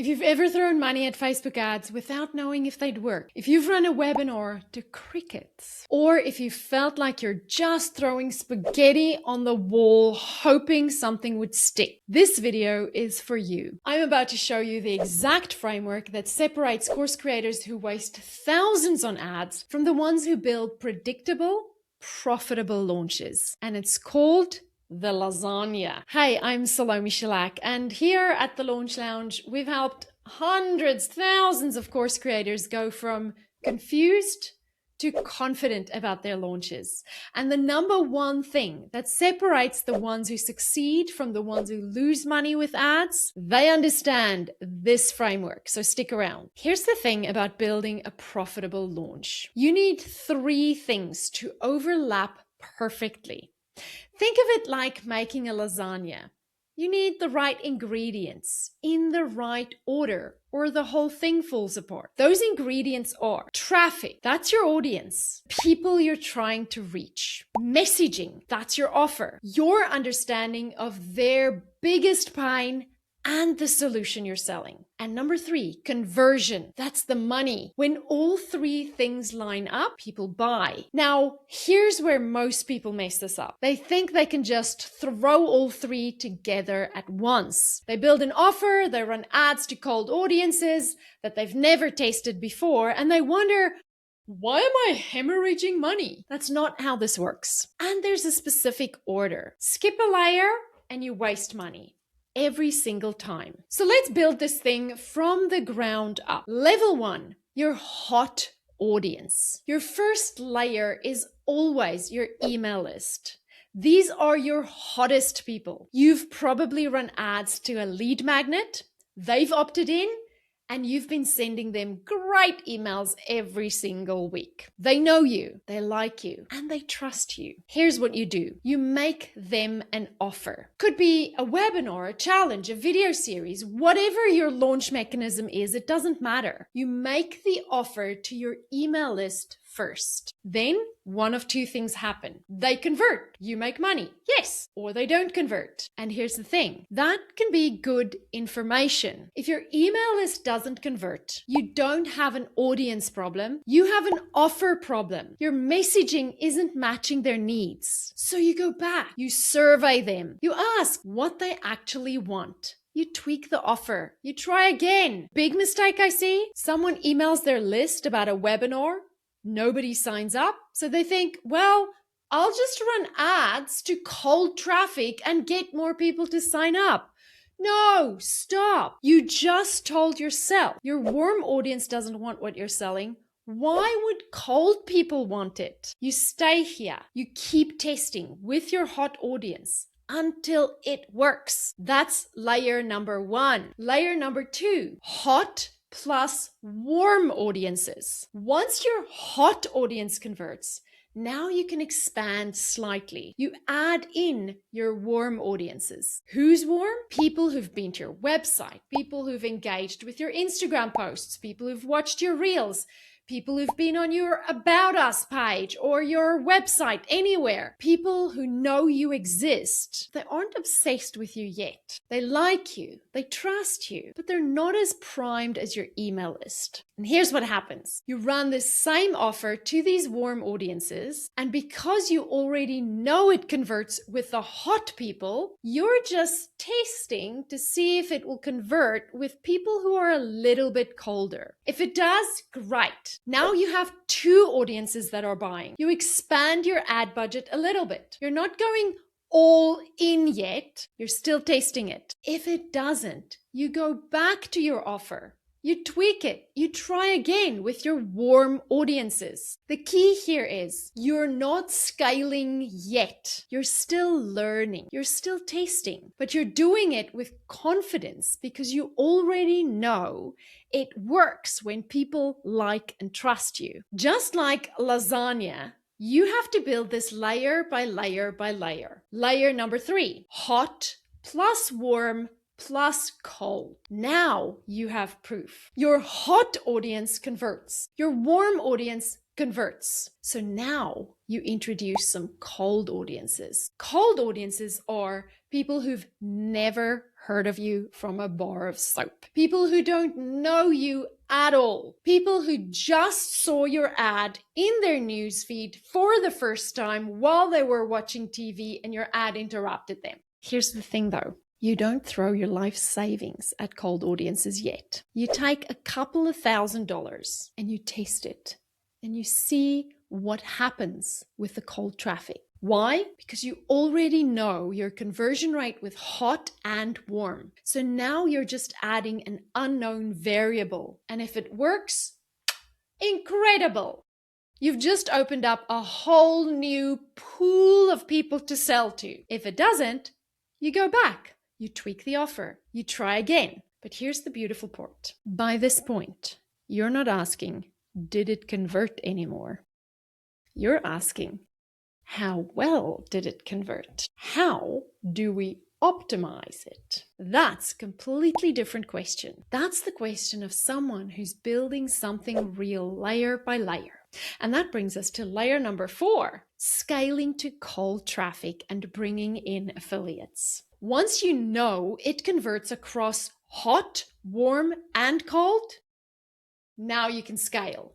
If you've ever thrown money at Facebook ads without knowing if they'd work, if you've run a webinar to crickets, or if you felt like you're just throwing spaghetti on the wall hoping something would stick, this video is for you. I'm about to show you the exact framework that separates course creators who waste thousands on ads from the ones who build predictable, profitable launches. And it's called the lasagna. Hey, I'm Salome Shellac, and here at the Launch Lounge, we've helped hundreds, thousands of course creators go from confused to confident about their launches. And the number one thing that separates the ones who succeed from the ones who lose money with ads, they understand this framework. So stick around. Here's the thing about building a profitable launch. You need three things to overlap perfectly. Think of it like making a lasagna. You need the right ingredients in the right order, or the whole thing falls apart. Those ingredients are traffic, that's your audience, people you're trying to reach, messaging, that's your offer, your understanding of their biggest pain and the solution you're selling. And number three, conversion. That's the money. When all three things line up, people buy. Now, here's where most people mess this up. They think they can just throw all three together at once. They build an offer, they run ads to cold audiences that they've never tasted before, and they wonder, why am I hemorrhaging money? That's not how this works. And there's a specific order. Skip a layer and you waste money. Every single time. So let's build this thing from the ground up. Level one, your hot audience. Your first layer is always your email list. These are your hottest people. You've probably run ads to a lead magnet. They've opted in, and you've been sending them great emails every single week. They know you, they like you, and they trust you. Here's what you do. You make them an offer. Could be a webinar, a challenge, a video series, whatever your launch mechanism is, it doesn't matter. You make the offer to your email list first. Then one of two things happen. They convert, you make money, yes, or they don't convert. And here's the thing, that can be good information. If your email list doesn't convert, you don't have an audience problem, you have an offer problem. Your messaging isn't matching their needs. So you go back, you survey them, you ask what they actually want. You tweak the offer. You try again. Big mistake I see. Someone emails their list about a webinar. Nobody signs up, so they think, well, I'll just run ads to cold traffic and get more people to sign up. No, stop. You just told yourself your warm audience doesn't want what you're selling. Why would cold people want it? You stay here. You keep testing with your hot audience until it works. That's layer number one. Layer number two, hot plus warm audiences. Once your hot audience converts, now you can expand slightly. You add in your warm audiences. Who's warm? People who've been to your website, people who've engaged with your Instagram posts, people who've watched your reels, people who've been on your About Us page or your website, anywhere. People who know you exist. They aren't obsessed with you yet. They like you, they trust you, but they're not as primed as your email list. And here's what happens. You run this same offer to these warm audiences, and because you already know it converts with the hot people, you're just testing to see if it will convert with people who are a little bit colder. If it does, great. Now you have two audiences that are buying. You expand your ad budget a little bit. You're not going all in yet. You're still testing it. If it doesn't, you go back to your offer. You tweak it. You try again with your warm audiences. The key here is you're not scaling yet. You're still learning. You're still testing, but you're doing it with confidence because you already know it works when people like and trust you. Just like lasagna, you have to build this layer by layer by layer. Layer number three, hot plus warm plus cold. Now you have proof. Your hot audience converts. Your warm audience converts. So now you introduce some cold audiences. Cold audiences are People who've never heard of you from a bar of soap. People who don't know you at all. People who just saw your ad in their newsfeed for the first time while they were watching TV and your ad interrupted them. Here's the thing though. You don't throw your life savings at cold audiences yet. You take a couple of $1,000s and you test it and you see what happens with the cold traffic. Why? Because you already know your conversion rate with hot and warm. So now you're just adding an unknown variable. And if it works, incredible. You've just opened up a whole new pool of people to sell to. If it doesn't, you go back, you tweak the offer, you try again. But here's the beautiful part. By this point, you're not asking, did it convert anymore? You're asking, how well did it convert? How do we optimize it? That's a completely different question. That's the question of someone who's building something real layer by layer. And that brings us to layer number 4, scaling to cold traffic and bringing in affiliates. Once you know it converts across hot, warm, and cold, now you can scale.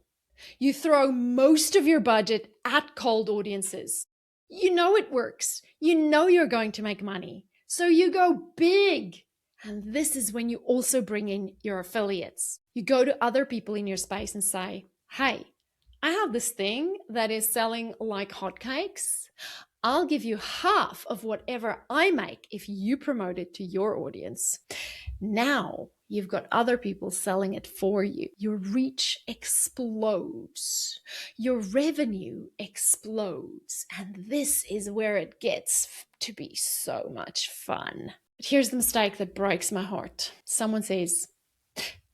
You throw most of your budget at cold audiences. You know it works. You know you're going to make money. So you go big. And this is when you also bring in your affiliates. You go to other people in your space and say, hey, I have this thing that is selling like hotcakes. I'll give you half of whatever I make if you promote it to your audience. Now you've got other people selling it for you. Your reach explodes. Your revenue explodes. And this is where it gets to be so much fun. But here's the mistake that breaks my heart. Someone says,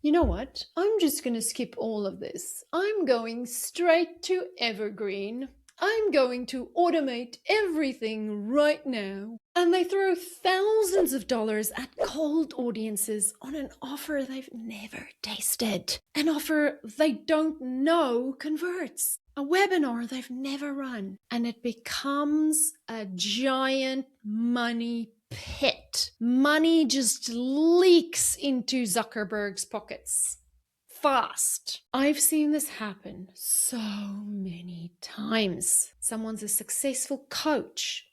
you know what? I'm just going to skip all of this. I'm going straight to Evergreen. I'm going to automate everything right now. And they throw thousands of dollars at cold audiences on an offer they've never tasted. An offer they don't know converts. A webinar they've never run. And it becomes a giant money pit. Money just leaks into Zuckerberg's pockets. Fast. I've seen this happen so many times. Someone's a successful coach.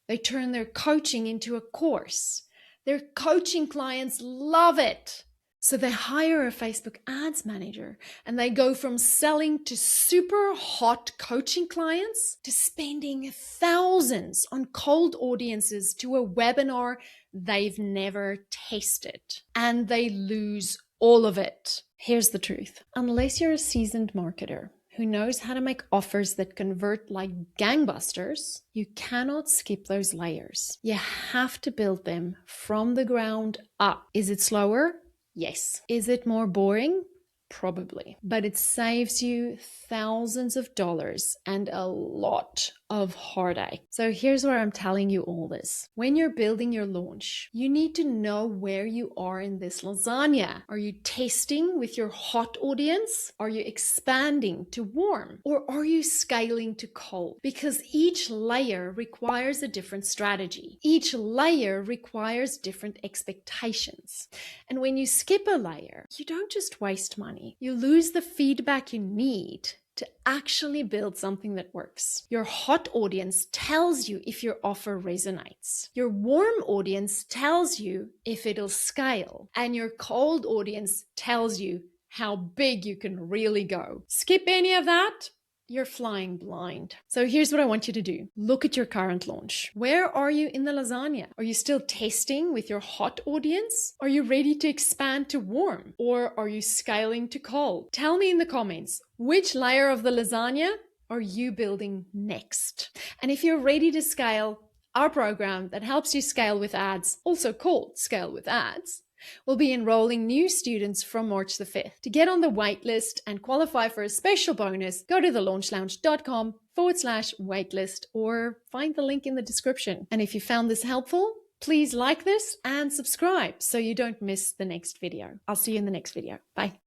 They turn their coaching into a course. Their coaching clients love it. So they hire a Facebook ads manager and they go from selling to super hot coaching clients to spending thousands on cold audiences to a webinar they've never tasted. And they lose all of it. Here's the truth. Unless you're a seasoned marketer who knows how to make offers that convert like gangbusters, you cannot skip those layers. You have to build them from the ground up. Is it slower? Yes. Is it more boring? Probably. But it saves you thousands of dollars and a lot of heartache. So here's where I'm telling you all this. When you're building your launch, you need to know where you are in this lasagna. Are you testing with your hot audience? Are you expanding to warm? Or are you scaling to cold? Because each layer requires a different strategy. Each layer requires different expectations. And when you skip a layer, you don't just waste money. You lose the feedback you need to actually build something that works. Your hot audience tells you if your offer resonates. Your warm audience tells you if it'll scale. And your cold audience tells you how big you can really go. Skip any of that, you're flying blind. So here's what I want you to do. Look at your current launch. Where are you in the lasagna? Are you still testing with your hot audience? Are you ready to expand to warm? Or are you scaling to cold? Tell me in the comments, which layer of the lasagna are you building next? And if you're ready to scale, our program that helps you scale with ads, also called Scale with Ads, we'll be enrolling new students from March the 5th. To get on the waitlist and qualify for a special bonus, go to thelaunchlounge.com/waitlist or find the link in the description. And if you found this helpful, please like this and subscribe so you don't miss the next video. I'll see you in the next video. Bye.